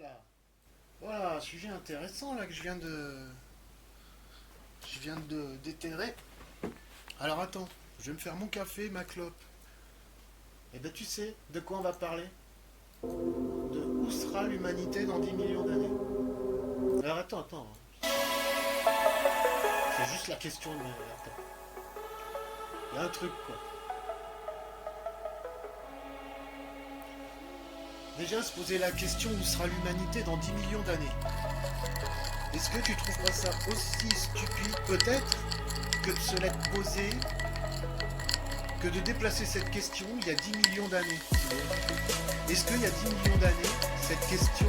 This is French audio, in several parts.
là. Voilà, sujet intéressant là que je viens de déterrer. Alors attends, je vais me faire mon café, ma clope. Et ben tu sais de quoi on va parler? De où sera l'humanité dans 10 millions d'années? Alors attends. C'est juste la question de... Attends. Il y a un truc quoi. Déjà se poser la question où sera l'humanité dans 10 millions d'années. Est-ce que tu trouves pas ça aussi stupide peut-être que de se l'être posé, que de déplacer cette question il y a 10 millions d'années? Est-ce qu'il y a 10 millions d'années, cette question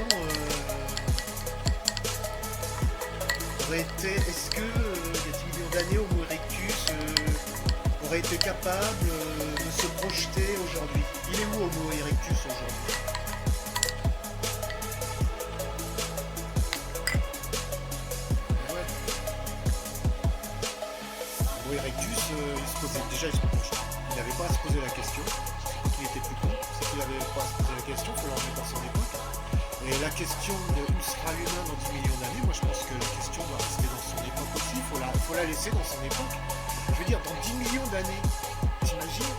aurait été... Est-ce que il y a 10 millions d'années, Homo erectus aurait été capable de se projeter aujourd'hui? Il est où Homo erectus aujourd'hui? Ouais. Homo erectus, il n'avait pas à se poser la question. Il était plus con, c'est qu'il n'avait pas à se poser la question, il faut le remettre à son époque. Et la question de où sera l'humain dans 10 millions d'années, moi je pense que la question doit rester dans son époque aussi, faut la laisser dans son époque. Je veux dire, dans 10 millions d'années, t'imagines?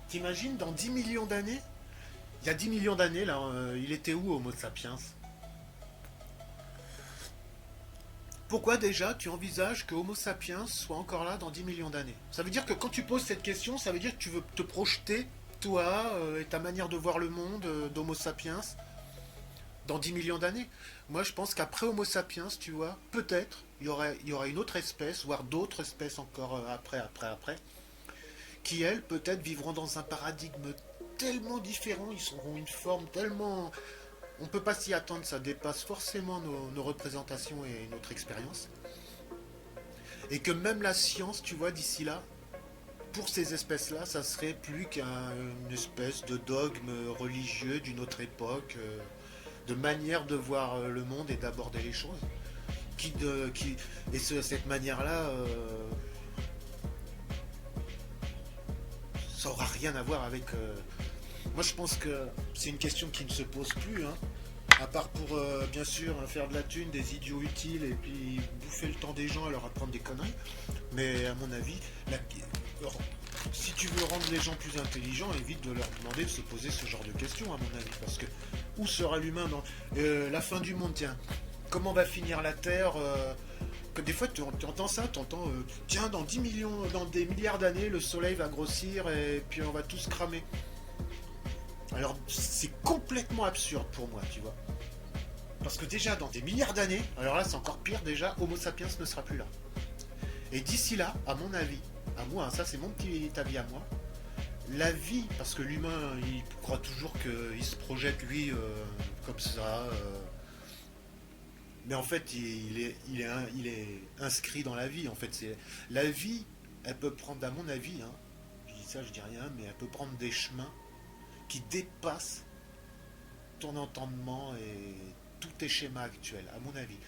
T'imagines dans 10 millions d'années? Il y a 10 millions d'années, là, il était où Homo sapiens? Pourquoi déjà tu envisages que Homo sapiens soit encore là dans 10 millions d'années? Ça veut dire que quand tu poses cette question, ça veut dire que tu veux te projeter, toi, et ta manière de voir le monde d'Homo sapiens dans 10 millions d'années. Moi, je pense qu'après Homo sapiens, tu vois, peut-être, il y aurait une autre espèce, voire d'autres espèces encore après, qui, elles, peut-être vivront dans un paradigme tellement différent, ils auront une forme tellement... On ne peut pas s'y attendre, ça dépasse forcément nos représentations et notre expérience. Et que même la science, tu vois, d'ici là, pour ces espèces-là, ça serait plus qu'une espèce de dogme religieux d'une autre époque, de manière de voir le monde et d'aborder les choses. Cette manière-là, ça aura rien à voir avec... Moi, je pense que c'est une question qui ne se pose plus, hein. À part pour, bien sûr, faire de la thune, des idiots utiles et puis bouffer le temps des gens et leur apprendre des conneries. Mais à mon avis, alors, si tu veux rendre les gens plus intelligents, évite de leur demander de se poser ce genre de questions, à mon avis. Parce que où sera l'humain dans la fin du monde? Tiens, comment va finir la Terre? Que des fois, tu entends ça, tu entends, tiens, dans 10 millions, dans des milliards d'années, le Soleil va grossir et puis on va tous cramer. Alors, c'est complètement absurde pour moi, tu vois. Parce que déjà, dans des milliards d'années, alors là, c'est encore pire, déjà, Homo sapiens ne sera plus là. Et d'ici là, à mon avis, à moi, hein, ça c'est mon petit avis à moi, la vie, parce que l'humain, il croit toujours qu'il se projette, lui, comme ça, mais en fait, il est inscrit dans la vie, en fait. La vie, elle peut prendre, à mon avis, hein, je dis ça, je dis rien, mais elle peut prendre des chemins qui dépassent ton entendement et tous tes schémas actuels, à mon avis.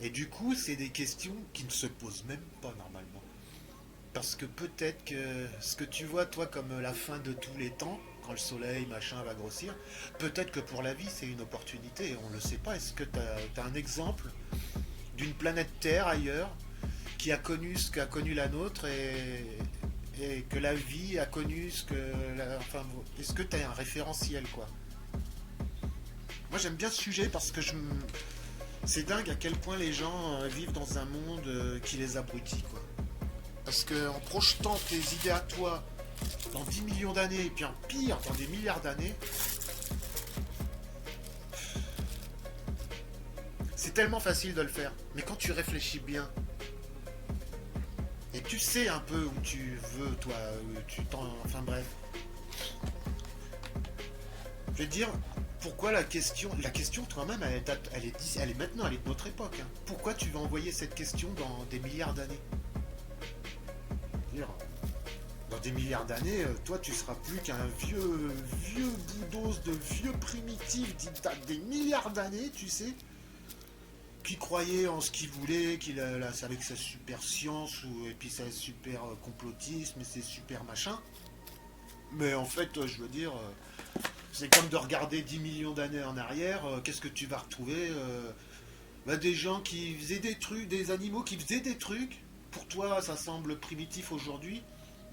Et du coup, c'est des questions qui ne se posent même pas normalement. Parce que peut-être que ce que tu vois, toi, comme la fin de tous les temps, quand le soleil, machin, va grossir, peut-être que pour la vie, c'est une opportunité, on ne le sait pas. Est-ce que tu as un exemple d'une planète Terre ailleurs qui a connu ce qu'a connu la nôtre et que la vie a connu ce que... enfin, est-ce que tu as un référentiel, quoi? Moi, j'aime bien ce sujet parce que c'est dingue à quel point les gens vivent dans un monde qui les abrutit, quoi. Parce que en projetant tes idées à toi dans 10 millions d'années, et puis en pire, dans des milliards d'années, c'est tellement facile de le faire. Mais quand tu réfléchis bien, et tu sais un peu où tu veux, toi, enfin bref. Je vais te dire, pourquoi la question, toi-même, elle est maintenant, elle est de notre époque, hein. Pourquoi tu vas envoyer cette question dans des milliards d'années? Dans des milliards d'années, toi, tu seras plus qu'un vieux boudos de vieux primitif d'il y a des milliards d'années, tu sais. qui croyait en ce qu'il voulait, avec sa super science, et puis sa super complotisme et ses super machins. Mais en fait, je veux dire, c'est comme de regarder 10 millions d'années en arrière, qu'est-ce que tu vas retrouver bah, des gens qui faisaient des trucs, des animaux qui faisaient des trucs. Pour toi, ça semble primitif aujourd'hui,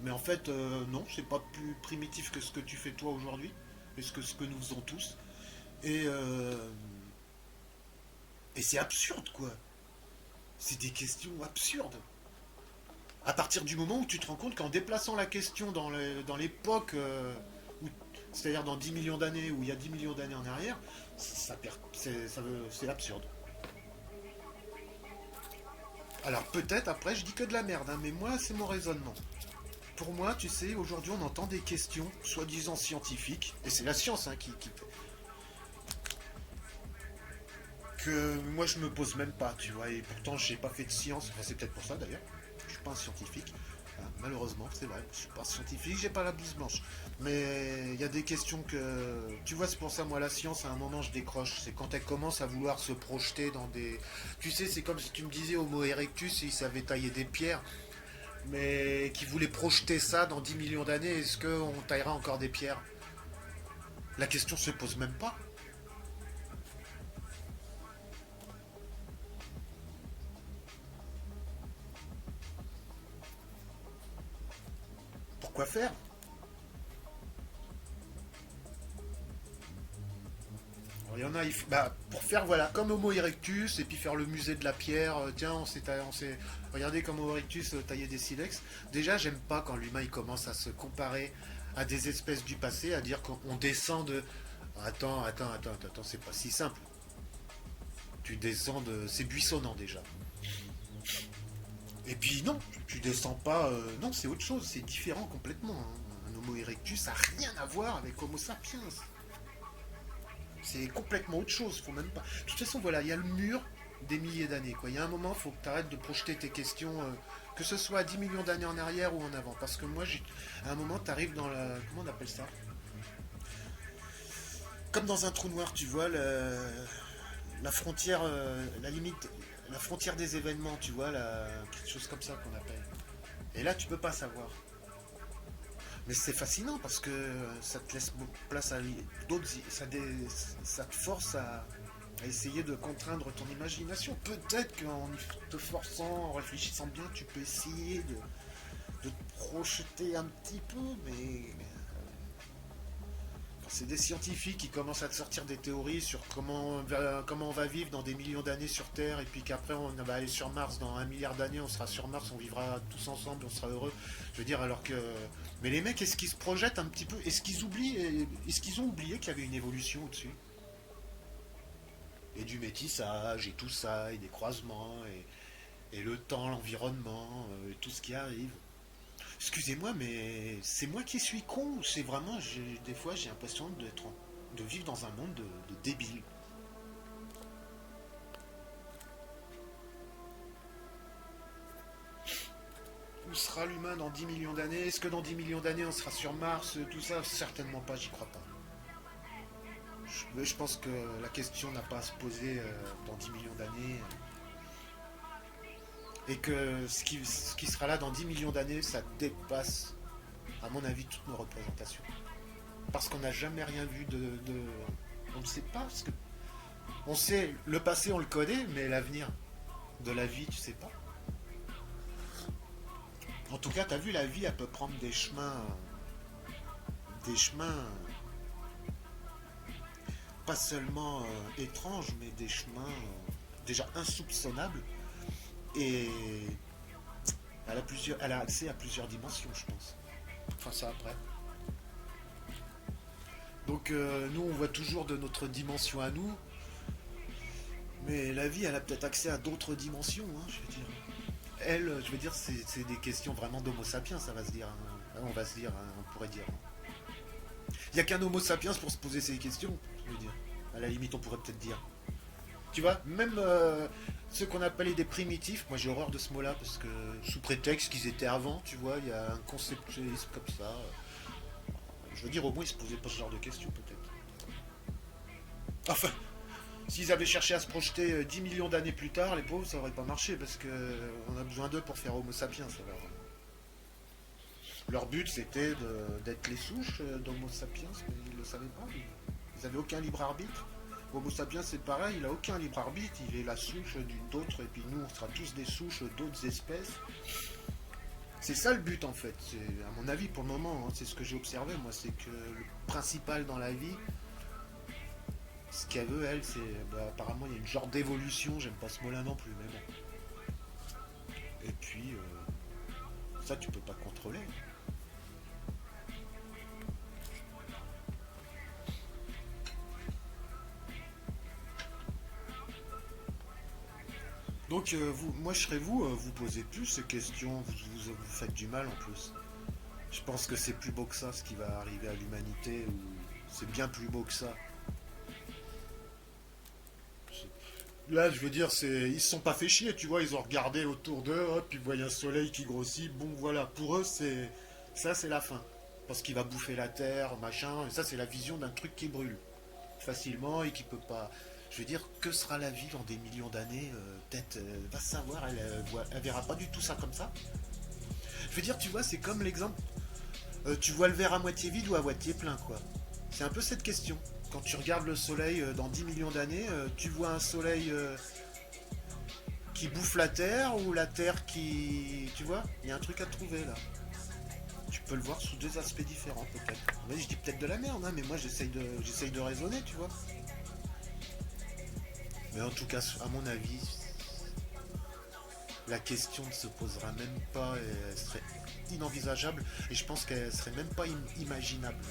mais en fait, non, c'est pas plus primitif que ce que tu fais toi aujourd'hui, et ce que nous faisons tous. Et, euh, et c'est absurde, quoi. C'est des questions absurdes. À partir du moment où tu te rends compte qu'en déplaçant la question dans l'époque, c'est-à-dire dans 10 millions d'années, ou il y a 10 millions d'années en arrière, c'est absurde. Alors peut-être après je dis que de la merde, hein, mais moi c'est mon raisonnement. Pour moi, tu sais, aujourd'hui on entend des questions soi-disant scientifiques, et c'est la science hein, que moi je me pose même pas, tu vois, et pourtant j'ai pas fait de science, enfin c'est peut-être pour ça d'ailleurs, je suis pas un scientifique, hein, malheureusement, c'est vrai, je suis pas un scientifique, j'ai pas la blouse blanche, mais il y a des questions que, tu vois, c'est pour ça moi la science à un moment je décroche, c'est quand elle commence à vouloir se projeter dans des, tu sais, c'est comme si tu me disais Homo erectus, il savait tailler des pierres, mais qui voulait projeter ça dans 10 millions d'années, est-ce qu'on taillera encore des pierres? La question se pose même pas. Pourquoi faire? Il y en a, bah, pour faire voilà, comme Homo erectus, et puis faire le musée de la pierre, tiens, regardez comme Homo erectus taillait des silex. Déjà, j'aime pas quand l'humain il commence à se comparer à des espèces du passé, à dire qu'on descend de. Attends, c'est pas si simple. Tu descends de. C'est buissonnant déjà. Et puis non, tu descends pas. Non, c'est autre chose, c'est différent complètement, hein. Un Homo erectus, ça n'a rien à voir avec Homo sapiens. C'est complètement autre chose, faut même pas. De toute façon, voilà, il y a le mur des milliers d'années, quoi. Il y a un moment, il faut que tu arrêtes de projeter tes questions, que ce soit à 10 millions d'années en arrière ou en avant. Parce que moi, à un moment, tu arrives dans la. Comment on appelle ça? Comme dans un trou noir, tu vois, la frontière, la limite, la frontière des événements, tu vois, quelque chose comme ça qu'on appelle. Et là, tu peux pas savoir. Mais c'est fascinant parce que ça te laisse place à d'autres. Ça te force à essayer de contraindre ton imagination. Peut-être qu'en te forçant, en réfléchissant bien, tu peux essayer de te projeter un petit peu, mais c'est des scientifiques qui commencent à te sortir des théories sur comment on va vivre dans des millions d'années sur Terre, et puis qu'après on va aller sur Mars, dans 1 milliard d'années on sera sur Mars, on vivra tous ensemble, on sera heureux. Je veux dire, alors que... Mais les mecs, est-ce qu'ils se projettent un petit peu? Est-ce qu'ils ont oublié qu'il y avait une évolution au-dessus? Et du métissage, et tout ça, et des croisements, et le temps, l'environnement, et tout ce qui arrive. Excusez-moi, mais c'est moi qui suis con ou c'est vraiment, des fois, j'ai l'impression de vivre dans un monde de débiles. Où sera l'humain dans 10 millions d'années? Est-ce que dans 10 millions d'années, on sera sur Mars? Tout ça, certainement pas, j'y crois pas. Je pense que la question n'a pas à se poser dans 10 millions d'années. Et que ce qui sera là dans 10 millions d'années, ça dépasse, à mon avis, toutes nos représentations. Parce qu'on n'a jamais rien vu on ne sait pas, parce que on sait, le passé on le connaît, mais l'avenir de la vie, tu sais pas. En tout cas, t'as vu, la vie, elle peut prendre des chemins pas seulement étranges, mais des chemins déjà insoupçonnables. Et elle a accès à plusieurs dimensions, je pense. Enfin, ça après. Donc, nous, on voit toujours de notre dimension à nous, mais la vie, elle a peut-être accès à d'autres dimensions, hein, je veux dire. Elle, je veux dire, c'est des questions vraiment d'homo sapiens, ça va se dire, hein. On va se dire, hein, on pourrait dire. Il n'y a qu'un homo sapiens pour se poser ces questions, je veux dire. À la limite, on pourrait peut-être dire. Tu vois, même ceux qu'on appelait des primitifs, moi j'ai horreur de ce mot-là, parce que sous prétexte qu'ils étaient avant, tu vois, il y a un conceptualisme comme ça. Je veux dire, au moins ils se posaient pas ce genre de questions, peut-être. Enfin, S'ils avaient cherché à se projeter 10 millions d'années plus tard, les pauvres, ça aurait pas marché parce que on a besoin d'eux pour faire Homo sapiens. Alors, leur but, c'était d'être les souches d'Homo sapiens, mais ils le savaient pas. Ils avaient aucun libre arbitre. Homo sapiens, c'est pareil, il a aucun libre arbitre. Il est la souche d'une d'autres, et puis nous, on sera tous des souches d'autres espèces. C'est ça le but en fait. C'est, à mon avis, pour le moment, hein, c'est ce que j'ai observé. Moi, c'est que le principal dans la vie, ce qu'elle veut, elle, c'est. Bah, apparemment, il y a une genre d'évolution, j'aime pas ce mot-là non plus, mais bon. Et puis, ça, tu peux pas contrôler. Donc, moi, je serais vous, vous posez plus ces questions, vous faites du mal en plus. Je pense que c'est plus beau que ça, ce qui va arriver à l'humanité, ou c'est bien plus beau que ça. Là, je veux dire, ils se sont pas fait chier, tu vois, ils ont regardé autour d'eux, hop, ils voyaient un soleil qui grossit, bon, voilà, pour eux, ça, c'est la fin. Parce qu'il va bouffer la terre, machin, et ça, c'est la vision d'un truc qui brûle facilement et qui peut pas. Je veux dire, que sera la vie dans des millions d'années peut-être, va savoir, elle verra pas du tout ça comme ça. Je veux dire, tu vois, c'est comme l'exemple, tu vois le verre à moitié vide ou à moitié plein, quoi. C'est un peu cette question. Quand tu regardes le soleil dans 10 millions d'années, tu vois un soleil qui bouffe la Terre ou la Terre qui... Tu vois, il y a un truc à trouver là. Tu peux le voir sous deux aspects différents peut-être. Ouais, je dis peut-être de la merde, hein, mais moi j'essaye de raisonner, tu vois. Mais en tout cas, à mon avis, la question ne se posera même pas et elle serait inenvisageable et je pense qu'elle serait même pas imaginable.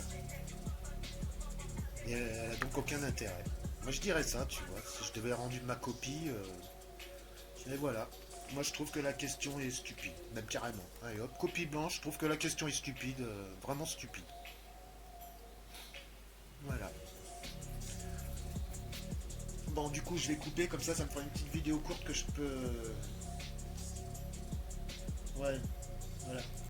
Et elle a donc aucun intérêt. Moi je dirais ça, tu vois. Si je devais rendre ma copie, et voilà. Moi je trouve que la question est stupide, même carrément. Allez hop, copie blanche, je trouve que la question est stupide, vraiment stupide. Voilà. Bon, du coup je vais couper, comme ça me fera une petite vidéo courte que je peux... Ouais, voilà.